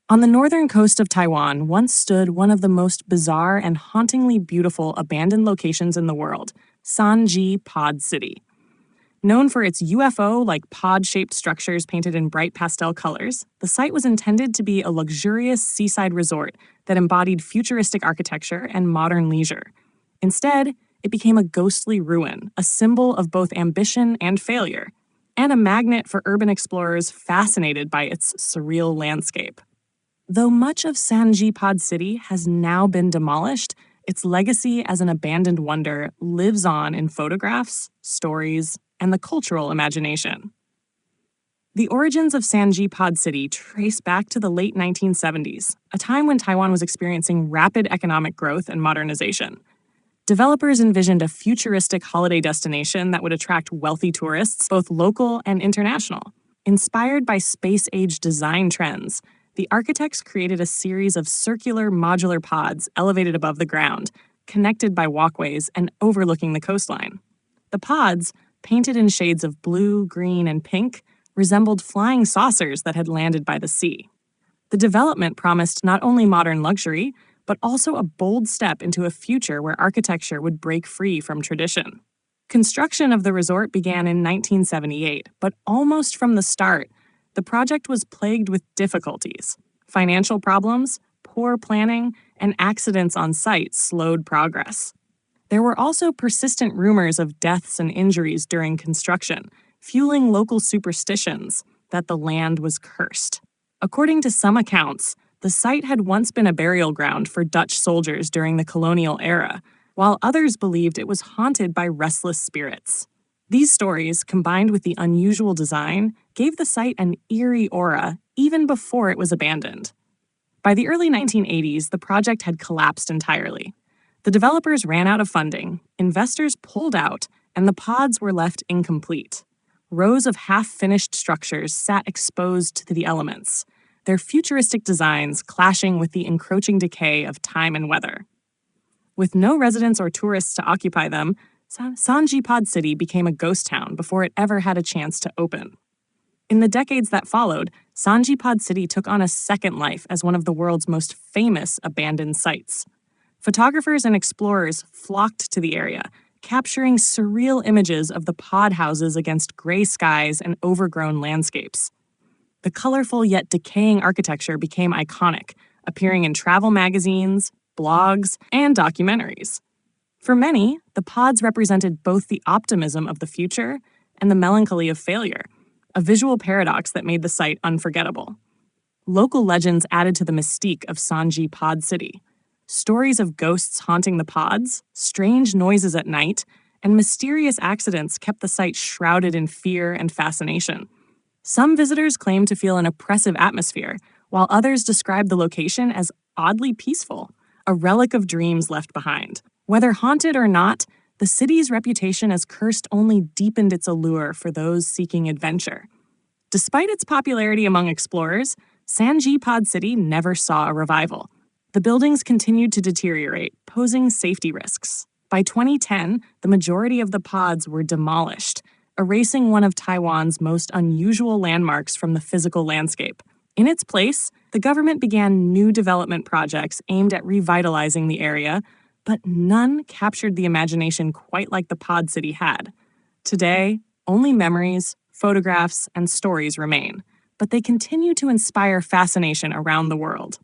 On the northern coast of Taiwan once stood one of the most bizarre and hauntingly beautiful abandoned locations in the world, San Zhi Pod City. Known for its UFO-like pod-shaped structures painted in bright pastel colors, the site was intended to be a luxurious seaside resort that embodied futuristic architecture and modern leisure. Instead, it became a ghostly ruin, a symbol of both ambition and failure, and a magnet for urban explorers fascinated by its surreal landscape. Though much of San Zhi Pod City has now been demolished, its legacy as an abandoned wonder lives on in photographs, stories, and the cultural imagination. The origins of San Zhi Pod City trace back to the late 1970s, a time when Taiwan was experiencing rapid economic growth and modernization. Developers envisioned a futuristic holiday destination that would attract wealthy tourists, both local and international. Inspired by space-age design trends, the architects created a series of circular modular pods elevated above the ground, connected by walkways and overlooking the coastline. The pods, painted in shades of blue, green, and pink, resembled flying saucers that had landed by the sea. The development promised not only modern luxury, but also a bold step into a future where architecture would break free from tradition. Construction of the resort began in 1978, but almost from the start, the project was plagued with difficulties. Financial problems, poor planning, and accidents on site slowed progress. There were also persistent rumors of deaths and injuries during construction, fueling local superstitions that the land was cursed. According to some accounts, the site had once been a burial ground for Dutch soldiers during the colonial era, while others believed it was haunted by restless spirits. These stories, combined with the unusual design, gave the site an eerie aura even before it was abandoned. By the early 1980s, the project had collapsed entirely. The developers ran out of funding, investors pulled out, and the pods were left incomplete. Rows of half-finished structures sat exposed to the elements, their futuristic designs clashing with the encroaching decay of time and weather. With no residents or tourists to occupy them, San Zhi Pod City became a ghost town before it ever had a chance to open. In the decades that followed, San Zhi Pod City took on a second life as one of the world's most famous abandoned sites. Photographers and explorers flocked to the area, capturing surreal images of the pod houses against gray skies and overgrown landscapes. The colorful yet decaying architecture became iconic, appearing in travel magazines, blogs, and documentaries. For many, the pods represented both the optimism of the future and the melancholy of failure, a visual paradox that made the site unforgettable. Local legends added to the mystique of San Zhi Pod City. Stories of ghosts haunting the pods, strange noises at night, and mysterious accidents kept the site shrouded in fear and fascination. Some visitors claimed to feel an oppressive atmosphere, while others described the location as oddly peaceful, a relic of dreams left behind. Whether haunted or not, the city's reputation as cursed only deepened its allure for those seeking adventure. Despite its popularity among explorers, San Zhi Pod City never saw a revival. The buildings continued to deteriorate, posing safety risks. By 2010, the majority of the pods were demolished, erasing one of Taiwan's most unusual landmarks from the physical landscape. In its place, the government began new development projects aimed at revitalizing the area, but none captured the imagination quite like the Pod City had. Today, only memories, photographs, and stories remain, but they continue to inspire fascination around the world.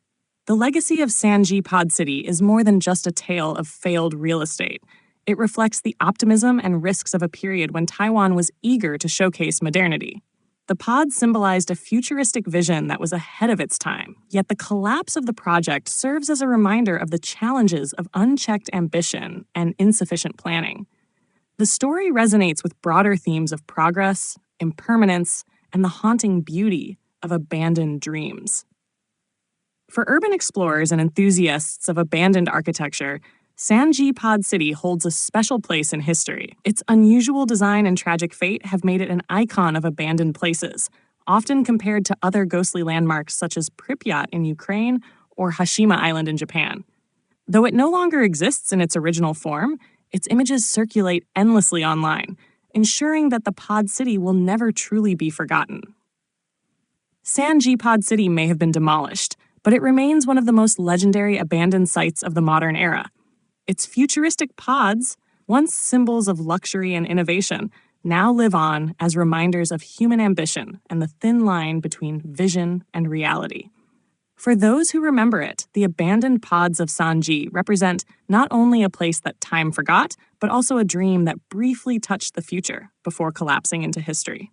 The legacy of San Zhi Pod City is more than just a tale of failed real estate. It reflects the optimism and risks of a period when Taiwan was eager to showcase modernity. The pod symbolized a futuristic vision that was ahead of its time, yet the collapse of the project serves as a reminder of the challenges of unchecked ambition and insufficient planning. The story resonates with broader themes of progress, impermanence, and the haunting beauty of abandoned dreams. For urban explorers and enthusiasts of abandoned architecture, San Zhi Pod City holds a special place in history. Its unusual design and tragic fate have made it an icon of abandoned places, often compared to other ghostly landmarks such as Pripyat in Ukraine or Hashima Island in Japan. Though it no longer exists in its original form, its images circulate endlessly online, ensuring that the Pod City will never truly be forgotten. San Zhi Pod City may have been demolished, but it remains one of the most legendary abandoned sites of the modern era. Its futuristic pods, once symbols of luxury and innovation, now live on as reminders of human ambition and the thin line between vision and reality. For those who remember it, the abandoned pods of San Zhi represent not only a place that time forgot, but also a dream that briefly touched the future before collapsing into history.